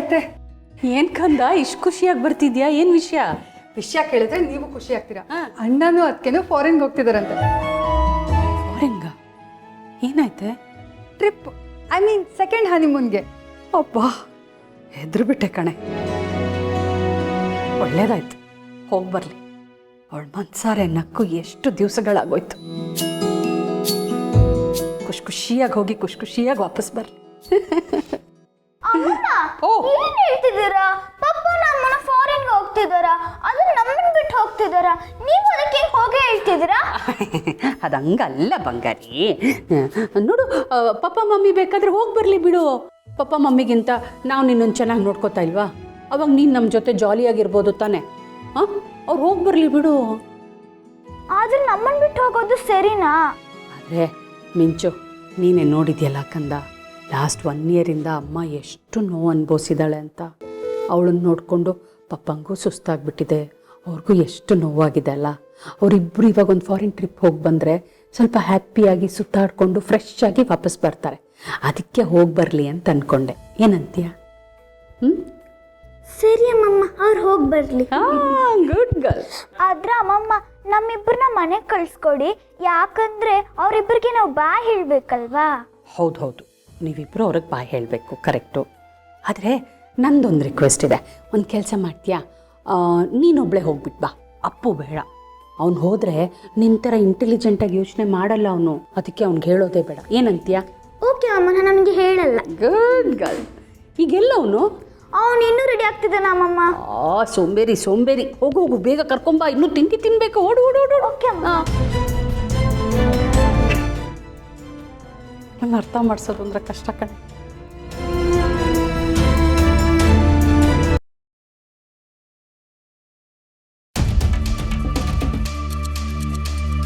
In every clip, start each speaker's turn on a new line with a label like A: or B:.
A: ಅತ್ತೆ.
B: ಏನು ಕಂದ ಇಷ್ಟು ಖುಷಿಯಾಗಿ ಬರ್ತಿದ್ಯಾ? ಏನು
A: ವಿಷಯ ಕೇಳಿದ್ರೆ ನೀವು ಖುಷಿ ಆಗ್ತೀರಾ. ಅಣ್ಣನೂ ಅದಕ್ಕೇನೋ ಫಾರಿನ್ಗೆ ಹೋಗ್ತಿದಾರಂತೆ.
B: ಫಾರಿನ್ಗ? ಏನಾಯ್ತೆ?
A: ಟ್ರಿಪ್, ಐ ಮೀನ್ ಸೆಕೆಂಡ್ ಹನಿಮೂನ್ಗೆ.
B: ಅಬ್ಬಾ, ಹೆದ್ರುಬಿಟ್ಟೆ ಕಣೆ. ಒಳ್ಳೇದಾಯ್ತು, ಹೋಗಿ ಬರಲಿ. ಅವಳ ಮನ್ಸಾರೆ ನಕ್ಕು ಎಷ್ಟು ದಿವಸಗಳಾಗೋಯ್ತು. ಖುಷಿಯಾಗಿ ಹೋಗಿ ಖುಷಿಯಾಗಿ ವಾಪಸ್ ಬರ್ಲಿ.
C: ಏನ್ ಹೇಳ್ತಿದ್ದೀರಾ? ಪಪ್ಪ ನಮ್ಮನ್ನ ಫಾರಿನ್ ಹೋಗ್ತಿದಾರಾ? ಅದು ನಮ್ಮನ್ನ ಬಿಟ್ಟು ಹೋಗ್ತಿದಾರಾ? ನೀವು ಅದಕ್ಕೆ ಹೋಗೇ ಹೇಳ್ತಿದ್ದೀರಾ?
B: ಅದು ಹಂಗಲ್ಲ ಬಂಗಾರಿ. ನೋಡು, ಪಪ್ಪ ಮಮ್ಮಿ ಬೇಕಾದ್ರೆ ಹೋಗಿ ಬರಲಿ ಬಿಡು. ಪಪ್ಪ ಮಮ್ಮಿಗಿಂತ ನಾವು ನಿನ್ನೊಂದು ಚೆನ್ನಾಗಿ ನೋಡ್ಕೋತಾ ಇಲ್ವಾ? ಅವಾಗ ನೀನು ನಮ್ಮ ಜೊತೆ ಜಾಲಿಯಾಗಿರ್ಬೋದು ತಾನೆ. ಹಾಂ, ಅವ್ರು ಹೋಗಿ ಬರಲಿ ಬಿಡು.
C: ಆದ್ರೆ ನಮ್ಮನ್ನ ಬಿಟ್ಟು ಹೋಗೋದು ಸರಿನಾ?
B: ಆದರೆ ಮಿಂಚು, ನೀನೇ ನೋಡಿದ್ಯಲ್ಲ ಕಂದ, ಲಾಸ್ಟ್ 1 ಇಯರಿಂದ ಅಮ್ಮ ಎಷ್ಟು ನೋವು ಅನುಭವಿಸಿದಾಳೆ ಅಂತ. ಅವಳನ್ನು ನೋಡಿಕೊಂಡು ಪಪ್ಪಂಗೂ ಸುಸ್ತಾಗ್ಬಿಟ್ಟಿದೆ, ಅವ್ರಿಗೂ ಎಷ್ಟು ನೋವಾಗಿದೆ ಅಲ್ಲ. ಅವರಿಬ್ಬರು ಇವಾಗ ಒಂದು ಫಾರಿನ್ ಟ್ರಿಪ್ ಹೋಗಿ ಬಂದರೆ ಸ್ವಲ್ಪ ಹ್ಯಾಪಿಯಾಗಿ ಸುತ್ತಾಡಿಕೊಂಡು ಫ್ರೆಶ್ ಆಗಿ ವಾಪಸ್ ಬರ್ತಾರೆ. ಅದಕ್ಕೆ ಹೋಗಿ ಬರಲಿ ಅಂತ ಅಂದ್ಕೊಂಡೆ. ಏನಂತೀಯ?
C: ಸರಿ ಅಮ್ಮಮ್ಮ, ಅವ್ರು ಹೋಗಿ ಬರ್ಲಿ.
B: Good girl.
C: ಆದ್ರೆ ಅಮ್ಮಮ್ಮ, ನಮ್ಮಿಬ್ಬರನ್ನ ಮನೆಗೆ ಕಳಿಸ್ಕೊಡಿ. ಯಾಕಂದ್ರೆ ಅವರಿಬ್ಬರಿಗೆ ನಾವು ಬಾಯ್ ಹೇಳ್ಬೇಕಲ್ವಾ?
B: ಹೌದು, ನೀವಿಬ್ಬರು ಅವ್ರಿಗೆ ಬಾಯ್ ಹೇಳಬೇಕು, ಕರೆಕ್ಟು. ಆದರೆ ನಂದೊಂದು ರಿಕ್ವೆಸ್ಟ್ ಇದೆ. ಒಂದು ಕೆಲಸ ಮಾಡ್ತೀಯಾ? ನೀನೊಬ್ಬಳೇ ಹೋಗ್ಬಿಟ್ಟು ಬಾ, ಅಪ್ಪು ಬೇಡ. ಅವ್ನು ಹೋದರೆ ನಿನ್ನ ಥರ ಇಂಟೆಲಿಜೆಂಟಾಗಿ ಯೋಚನೆ ಮಾಡಲ್ಲ ಅವನು. ಅದಕ್ಕೆ ಅವ್ನಿಗೆ ಹೇಳೋದೇ ಬೇಡ. ಏನಂತೀಯ?
C: ಓಕೆ ಅಮ್ಮ, ನಾನು ನಮಗೆ ಹೇಳಲ್ಲ.
B: Good girl. ಈಗೆಲ್ಲ ಅವನು
C: ಇನ್ನೂ ರೆಡಿ ಆಗ್ತಿದ್ದಾನ ಅಮ್ಮಮ್ಮ?
B: ಸೋಂಬೇರಿ. ಹೋಗು ಬೇಗ ಕರ್ಕೊಂಬಾ, ಇನ್ನೂ ತಿನ್ಬೇಕು. ಓಡು.
C: ಓಕೆ ಅಮ್ಮ.
B: ನಂಗೆ ಅರ್ಥ ಮಾಡಿಸೋದು ಅಂದ್ರೆ ಕಷ್ಟ ಕಣೆ.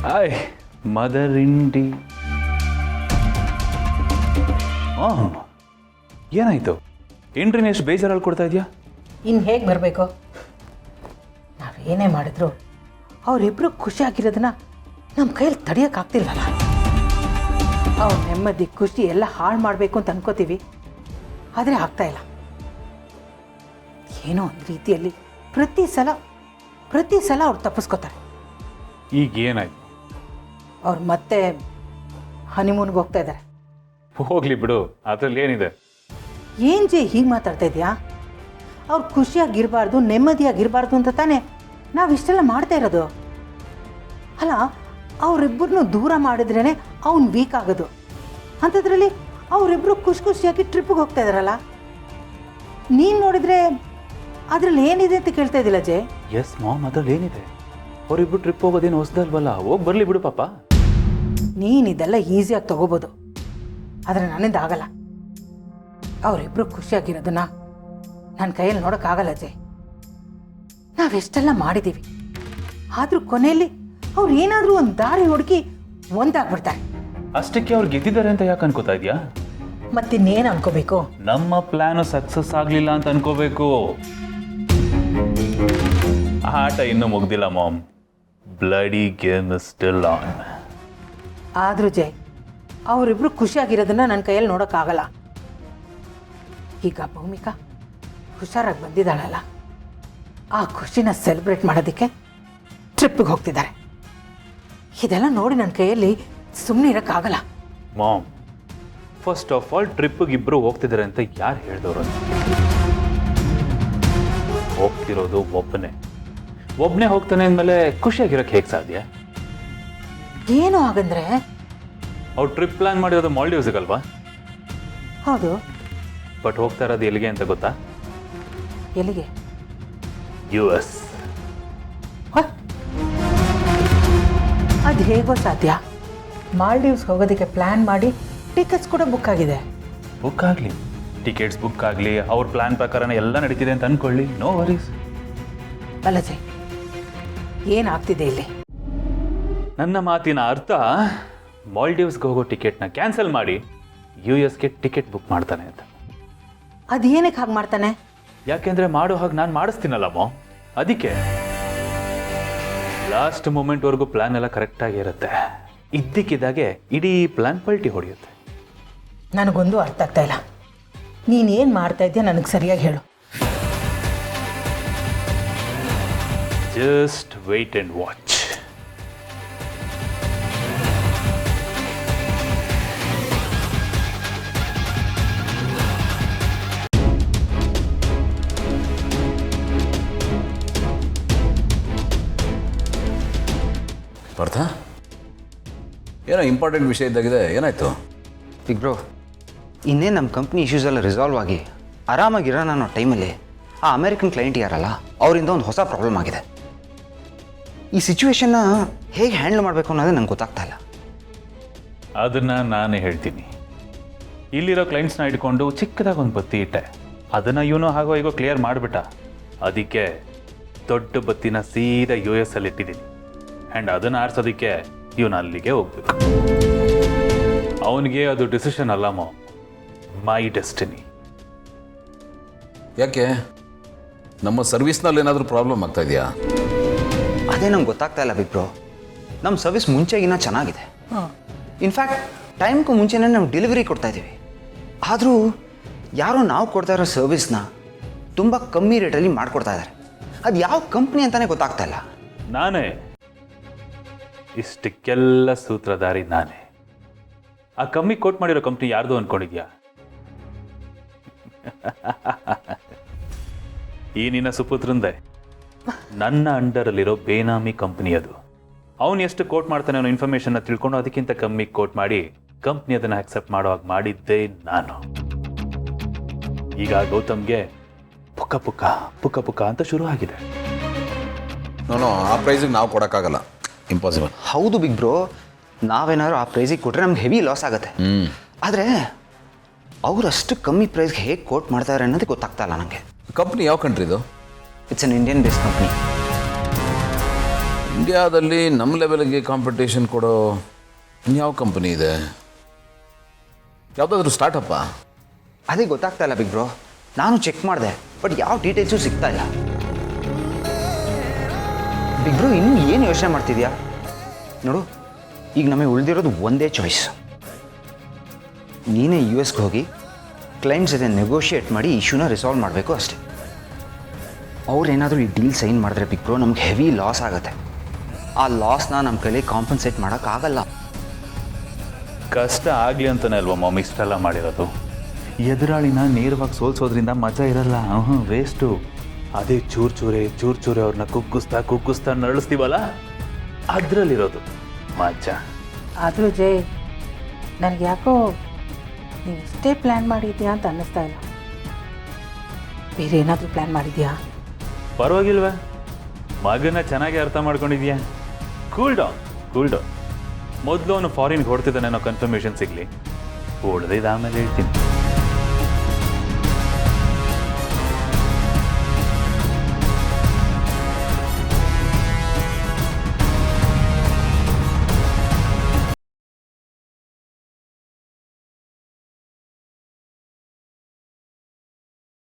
D: ಹಾಯ್ ಮದರ್ ಇಂಡಿ. ಏನಾಯ್ತು? ಎಂಟ್ರಿನ ಎಷ್ಟು ಬೇಜಾರಲ್ಲಿ ಕೊಡ್ತಾ ಇದೆಯಾ?
E: ಇನ್ನು ಹೇಗೆ ಬರಬೇಕು? ನಾವೇನೇ ಮಾಡಿದ್ರು ಅವರಿಬ್ಬರು ಖುಷಿಯಾಗಿರೋದನ್ನ ನಮ್ಮ ಕೈಯಲ್ಲಿ ತಡೆಯೋಕ್ಕಾಗ್ತಿಲ್ವಲ್ಲ. ಅವ್ರ ನೆಮ್ಮದಿ ಖುಷಿ ಎಲ್ಲ ಹಾಳು ಮಾಡಬೇಕು ಅಂತ ಅನ್ಕೋತೀವಿ, ಆದರೆ ಆಗ್ತಾಯಿಲ್ಲ. ಏನೋ ಒಂದು ರೀತಿಯಲ್ಲಿ ಪ್ರತಿ ಸಲ ಅವ್ರು ತಪ್ಪಿಸ್ಕೋತಾರೆ.
D: ಈಗ ಏನಾಯ್ತು?
E: ಅವ್ರು ಮತ್ತೆ ಹನಿಮೂನ್ಗೆ ಹೋಗ್ತಾ ಇದ್ದಾರೆ.
D: ಹೋಗ್ಲಿ ಬಿಡು, ಅದ್ರಲ್ಲಿ ಏನಿದೆ?
E: ಏನು ಜೆ ಹೀಗೆ ಮಾತಾಡ್ತಾ ಇದೆಯಾ? ಅವ್ರು ಖುಷಿಯಾಗಿರಬಾರ್ದು, ನೆಮ್ಮದಿಯಾಗಿರಬಾರ್ದು ಅಂತ ತಾನೇ ನಾವು ಇಷ್ಟೆಲ್ಲ ಮಾಡ್ತಾ ಇರೋದು. ಅಲ್ಲ, ಅವರಿಬ್ಬರನ್ನೂ ದೂರ ಮಾಡಿದ್ರೇ ಅವ್ನು ವೀಕ್ ಆಗೋದು. ಅಂಥದ್ರಲ್ಲಿ ಅವರಿಬ್ಬರು ಖುಷಿಯಾಗಿ ಟ್ರಿಪ್ಪಿಗೆ ಹೋಗ್ತಾ ಇದ್ದಾರಲ್ಲ. ನೀನು ನೋಡಿದರೆ ಅದರಲ್ಲಿ ಏನಿದೆ ಅಂತ ಕೇಳ್ತಾ ಇದ್ದಿಲ್ಲ ಜೆ?
D: ಎಸ್ ಮಾಮ್, ಅದ್ರಲ್ಲಿ ಏನಿದೆ? ಅವರಿಬ್ರು ಟ್ರಿಪ್ ಹೋಗೋದೇನು ಹೊಸದಲ್ವಲ್ಲ, ಹೋಗಿ ಬರಲಿ ಬಿಡು ಪಾಪ.
E: ನೀನು ಇದೆಲ್ಲ ಈಸಿಯಾಗಿ ತಗೋಬೋದು, ಆದರೆ ನನ್ನಿಂದ ಆಗಲ್ಲ. ಅವರಿಬ್ಬರು ಖುಷಿಯಾಗಿರೋದನ್ನ ನನ್ನ ಕೈಯಲ್ಲಿ ನೋಡೋಕ್ಕಾಗಲ್ಲ ಜೆ. ನಾವೆಷ್ಟೆಲ್ಲ ಮಾಡಿದ್ದೀವಿ, ಆದರೂ ಕೊನೆಯಲ್ಲಿ ಅವ್ರು ಏನಾದರೂ ಒಂದು ದಾರಿ ಹುಡುಕಿ ಒಂದಾಗ್ಬಿಡ್ತಾರೆ.
D: ಅಷ್ಟಕ್ಕೆ ಅವ್ರು ಗೆದ್ದಿದ್ದಾರೆ ಅಂತ ಯಾಕೆ ಅನ್ಕೋತಾ ಇದೆಯಾ?
E: ಮತ್ತಿನ್ನೇನು ಅನ್ಕೋಬೇಕು?
D: ನಮ್ಮ ಪ್ಲಾನು ಸಕ್ಸಸ್ ಆಗಲಿಲ್ಲ ಅಂತ ಅನ್ಕೋಬೇಕು. ಆಟ ಇನ್ನೂ ಮುಗ್ದಿಲ್ಲ mom. Bloody game is still on.
E: ಆದರೂ ಜೈ, ಅವರಿಬ್ರು ಖುಷಿಯಾಗಿರೋದನ್ನ ನನ್ನ ಕೈಯಲ್ಲಿ ನೋಡೋಕ್ಕಾಗಲ್ಲ. ಈಗ ಭೂಮಿಕಾ ಹುಷಾರಾಗಿ ಬಂದಿದ್ದಾಳಲ್ಲ, ಆ ಖುಷಿನ ಸೆಲೆಬ್ರೇಟ್ ಮಾಡೋದಕ್ಕೆ ಟ್ರಿಪ್ಪಿಗೆ ಹೋಗ್ತಿದ್ದಾರೆ. ಇದೆಲ್ಲ ನೋಡಿ ನನ್ನ ಕೈಯಲ್ಲಿ ಸುಮ್ಮನೆ ಇರೋಕ್ಕಾಗಲ್ಲ.
D: ಮಾಮ್, ಫಸ್ಟ್ ಆಫ್ ಆಲ್ ಟ್ರಿಪ್ಪಿಗೆ ಇಬ್ಬರು ಹೋಗ್ತಿದ್ದಾರೆ ಅಂತ ಯಾರು ಹೇಳಿದವರು? ಹೋಗ್ತಿರೋದು ಒಬ್ಬನೇ ಹೋಗ್ತಾನೆ ಅಂದಮೇಲೆ ಖುಷಿಯಾಗಿರೋಕ್ಕೆ ಹೇಗೆ ಸಾಧ್ಯ?
E: ಏನು ಹಾಗಂದ್ರೆ?
D: ಅವ್ರು ಟ್ರಿಪ್ ಪ್ಲಾನ್ ಮಾಡಿರೋದು ಮಾಲ್ಡೀವ್ಸ್ಗಲ್ವಾ?
E: ಹೌದು.
D: ಬಟ್ ಹೋಗ್ತಾ ಇರೋದು ಎಲ್ಲಿಗೆ ಅಂತ ಗೊತ್ತಾ?
E: ಎಲ್ಲಿಗೆ?
D: US.
E: ಅದು ಹೇಗೋ ಸಾಧ್ಯ? ಮಾಲ್ಡೀವ್ಸ್ ಹೋಗೋದಕ್ಕೆ ಪ್ಲ್ಯಾನ್ ಮಾಡಿ ಟಿಕೆಟ್ಸ್ ಕೂಡ ಬುಕ್ ಆಗಿದೆ.
D: ಬುಕ್ ಆಗಲಿ, ಟಿಕೆಟ್ಸ್ ಬುಕ್ ಆಗಲಿ, ಅವ್ರ ಪ್ಲ್ಯಾನ್ ಪ್ರಕಾರನೇ ಎಲ್ಲ ನಡೀತಿದೆ ಅಂತ ಅಂದ್ಕೊಳ್ಳಿ, ನೋ ವರೀಸ್.
E: ಬಲಜೆ, ಏನಾಗ್ತಿದೆ ಇಲ್ಲಿ?
D: ನನ್ನ ಮಾತಿನ ಅರ್ಥ, ಮಾಲ್ಡೀವ್ಸ್ಗೆ ಹೋಗೋ ಟಿಕೆಟ್ನ ಕ್ಯಾನ್ಸಲ್ ಮಾಡಿ US-ಗೆ ಟಿಕೆಟ್ ಬುಕ್ ಮಾಡ್ತಾನೆ ಅಂತ.
E: ಅದೇನಕ್ಕೆ ಹಾಗೆ ಮಾಡ್ತಾನೆ?
D: ಯಾಕೆಂದರೆ ಮಾಡೋ ಹಾಗೆ ನಾನು ಮಾಡಿಸ್ತೀನಲ್ಲಮ್ಮ, ಅದಕ್ಕೆ. ಲಾಸ್ಟ್ ಮೂಮೆಂಟ್ವರೆಗೂ ಪ್ಲ್ಯಾನ್ ಎಲ್ಲ ಕರೆಕ್ಟಾಗಿ ಇರುತ್ತೆ. ಇದ್ದಕ್ಕಿದ್ದಾಗೆ ಇಡೀ ಪ್ಲ್ಯಾನ್ ಪಲ್ಟಿ ಹೊಡೆಯುತ್ತೆ.
E: ನನಗೊಂದು ಅರ್ಥ ಆಗ್ತಾ ಇಲ್ಲ. ನೀನೇನು ಮಾಡ್ತಾ ಇದೆಯಾ ನನಗೆ ಸರಿಯಾಗಿ ಹೇಳು.
D: Just wait and watch.
F: Partha, ಏನೋ ಇಂಪಾರ್ಟೆಂಟ್ ವಿಷಯ ಇದ್ದಾಗಿದೆ, ಏನಾಯಿತು?
G: ಬಿಗ್ ಬ್ರೋ, ಇನ್ನೇ ನಮ್ಮ ಕಂಪ್ನಿ ಇಶ್ಯೂಸ್ ಎಲ್ಲ ರಿಸಾಲ್ವ್ ಆಗಿ ಆರಾಮಾಗಿರೋಣ ಅನ್ನೋ ಟೈಮಲ್ಲಿ ಆ ಅಮೇರಿಕನ್ ಕ್ಲೈಂಟ್ ಯಾರಲ್ಲ ಅವರಿಂದ ಒಂದು ಹೊಸ ಪ್ರಾಬ್ಲಮ್ ಆಗಿದೆ. ಈ ಸಿಚುವೇಶನ್ನ ಹೇಗೆ ಹ್ಯಾಂಡಲ್ ಮಾಡಬೇಕು ಅನ್ನೋದೇ ನಂಗೆ ಗೊತ್ತಾಗ್ತಾ ಇಲ್ಲ.
D: ಅದನ್ನು ನಾನೇ ಹೇಳ್ತೀನಿ. ಇಲ್ಲಿರೋ ಕ್ಲೈಂಟ್ಸ್ನ ಇಟ್ಕೊಂಡು ಚಿಕ್ಕದಾಗಿ ಒಂದು ಬತ್ತಿ ಇಟ್ಟೆ, ಅದನ್ನು ಇವನು ಹಾಗೋ ಹೀಗೋ ಕ್ಲಿಯರ್ ಮಾಡಿಬಿಟ್ಟ. ಅದಕ್ಕೆ ದೊಡ್ಡ ಬತ್ತಿನ ಸೀದಾ US ಅಲ್ಲಿ ಇಟ್ಟಿದ್ದೀನಿ. ಆ್ಯಂಡ್ ಅದನ್ನು ಆರಿಸೋದಕ್ಕೆ ಇವನು ಅಲ್ಲಿಗೆ ಹೋಗ್ಬೇಕು. ಅವನಿಗೆ ಅದು ಡಿಸಿಷನ್ ಅಲ್ಲ ಮೈ ಡೆಸ್ಟಿನಿ.
F: ಯಾಕೆ ನಮ್ಮ ಸರ್ವಿಸ್ನಲ್ಲಿ ಏನಾದರೂ ಪ್ರಾಬ್ಲಮ್ ಆಗ್ತಾ ಇದೆಯಾ?
G: ಅದೇ ನಂಗೆ ಗೊತ್ತಾಗ್ತಾ ಇಲ್ಲ ಬಿಗ್ ಬ್ರೋ. ನಮ್ಮ ಸರ್ವಿಸ್ ಮುಂಚೆಗಿನ್ನ ಚೆನ್ನಾಗಿದೆ. ಇನ್ಫ್ಯಾಕ್ಟ್ ಟೈಮ್ಗೂ ಮುಂಚೆನೇ ನಾವು ಡೆಲಿವರಿ ಕೊಡ್ತಾ ಇದ್ದೀವಿ. ಆದರೂ ಯಾರೋ ನಾವು ಕೊಡ್ತಾ ಇರೋ ಸರ್ವಿಸ್ನ ತುಂಬ ಕಮ್ಮಿ ರೇಟಲ್ಲಿ ಮಾಡಿಕೊಡ್ತಾ ಇದ್ದಾರೆ. ಅದು ಯಾವ ಕಂಪ್ನಿ ಅಂತಲೇ ಗೊತ್ತಾಗ್ತಾ ಇಲ್ಲ.
D: ನಾನೇ ಇಷ್ಟಕ್ಕೆಲ್ಲ ಸೂತ್ರಧಾರಿ ನಾನೇ. ಆ ಕಮ್ಮಿ ಕೋಟ್ ಮಾಡಿರೋ ಕಂಪ್ನಿ ಯಾರ್ದು ಅಂದ್ಕೊಂಡಿದ್ಯಾ? ಈ ನಿನ್ನ ಸುಪುತ್ರಂದೆ ನನ್ನ ಅಂಡರಲ್ಲಿರೋ ಬೇನಾಮಿ ಕಂಪ್ನಿ ಅದು. ಅವನು ಎಷ್ಟು ಕೋಟ್ ಮಾಡ್ತಾನೆ ಅನ್ನೋ ಇನ್ಫಾರ್ಮೇಷನ್ನ ತಿಳ್ಕೊಂಡು ಅದಕ್ಕಿಂತ ಕಮ್ಮಿ ಕೋಟ್ ಮಾಡಿ ಕಂಪ್ನಿ ಅದನ್ನು ಆಕ್ಸೆಪ್ಟ್ ಮಾಡೋ ಹಾಗೆ ಮಾಡಿದ್ದೇ ನಾನು. ಈಗ ಗೌತಮ್ಗೆ ಪುಕ್ಕ ಪುಕ್ಕ ಪುಕ್ಕ ಪುಕ್ಕ ಅಂತ ಶುರು ಆಗಿದೆ.
F: ನೋ ಆ ಪ್ರೈಸಿಗೆ ನಾವು ಕೊಡೋಕ್ಕಾಗಲ್ಲ, ಇಂಪಾಸಿಬಲ್.
G: ಹೌದು ಬಿಗ್ ಬ್ರೋ, ನಾವೇನಾದ್ರು ಆ ಪ್ರೈಸಿಗೆ ಕೊಟ್ಟರೆ ನಮ್ಗೆ ಹೆವಿ ಲಾಸ್ ಆಗುತ್ತೆ. ಆದರೆ ಅವ್ರು ಅಷ್ಟು ಕಮ್ಮಿ ಪ್ರೈಸ್ಗೆ ಹೇಗೆ ಕೋಟ್ ಮಾಡ್ತಾರೆ ಅನ್ನೋದು ಗೊತ್ತಾಗ್ತಾ ಇಲ್ಲ ನನಗೆ.
F: ಕಂಪ್ನಿ ಯಾವ ಕಂಟ್ರಿದು?
G: It's an Indian based company.
F: ಇಂಡಿಯಾದಲ್ಲಿ ನಮ್ಮ ಲೆವೆಲ್ಗೆ ಕಾಂಪಿಟೇಷನ್ ಕೊಡೋ ಇನ್ಯಾವ ಕಂಪನಿ ಇದೆ? ಯಾವುದಾದ್ರೂ ಸ್ಟಾರ್ಟಪ್ಪಾ?
G: ಅದೇ ಗೊತ್ತಾಗ್ತಾ ಇಲ್ಲ ಬಿಗ್ ಬ್ರೋ. ನಾನು ಚೆಕ್ ಮಾಡಿದೆ, ಬಟ್ ಯಾವ ಡೀಟೇಲ್ಸು ಸಿಗ್ತಾ ಇಲ್ಲ. ಬಿಗ್ ಬ್ರೋ, ಇನ್ನೂ ಏನು ಯೋಚನೆ ಮಾಡ್ತಿದ್ಯಾ? ನೋಡು, ಈಗ ನಮಗೆ ಉಳಿದಿರೋದು ಒಂದೇ ಚಾಯ್ಸ್. ನೀನೇ US ಹೋಗಿ ಕ್ಲೈಂಟ್ಸ್ ಜೊತೆ ನೆಗೋಷಿಯೇಟ್ ಮಾಡಿ ಇಶ್ಯೂನ ರಿಸಾಲ್ವ್ ಮಾಡಬೇಕು ಅಷ್ಟೇ. ಅವ್ರೇನಾದರೂ ಈ ಡೀಲ್ ಸೈನ್ ಮಾಡಿದ್ರೆ ಬಿಗ್ ಬ್ರೋ, ನಮ್ಗೆ ಹೆವಿ ಲಾಸ್ ಆಗುತ್ತೆ. ಆ ಲಾಸ್ನ ನಮ್ಮ ಕೈಲಿ ಕಾಂಪನ್ಸೇಟ್ ಮಾಡೋಕ್ಕಾಗಲ್ಲ.
D: ಕಷ್ಟ ಆಗಲಿ ಅಂತಲೇ ಅಲ್ವಾ ಮಮ್ಮಿ ಇಷ್ಟೆಲ್ಲ ಮಾಡಿರೋದು. ಎದುರಾಳಿನ ನೇರವಾಗಿ ಸೋಲ್ಸೋದ್ರಿಂದ ಮಜಾ ಇರಲ್ಲ, ವೇಸ್ಟು. ಅದೇ ಚೂರು ಅವ್ರನ್ನ ಕುಗ್ಗಿಸ್ತಾ ನರಳಿಸ್ತೀವಲ್ಲ, ಅದರಲ್ಲಿರೋದು ಮಜಾ.
E: ಆದರೂ ಜೈ, ನನಗೆ ಯಾಕೋ ನೀವು ಇಷ್ಟೇ ಪ್ಲ್ಯಾನ್ ಮಾಡಿದ್ಯಾ ಅಂತ ಅನ್ನಿಸ್ತಾ ಇಲ್ಲ. ಬೇರೆ ಏನಾದರೂ ಪ್ಲ್ಯಾನ್ ಮಾಡಿದ್ಯಾ?
D: ಪರವಾಗಿಲ್ವಾ, ಮಗನ ಚೆನ್ನಾಗಿ ಅರ್ಥ ಮಾಡ್ಕೊಂಡಿದ್ಯಾ. Cool down. ಮೊದಲು ಅವನು ಫಾರಿನ್ಗೆ ಹೊಡ್ತಿದ್ದಾನೆ ಅನ್ನೋ ಕನ್ಫರ್ಮೇಷನ್ ಸಿಗಲಿ, ಉಳ್ದಿದ್ದು ಆಮೇಲೆ ಹೇಳ್ತೀನಿ.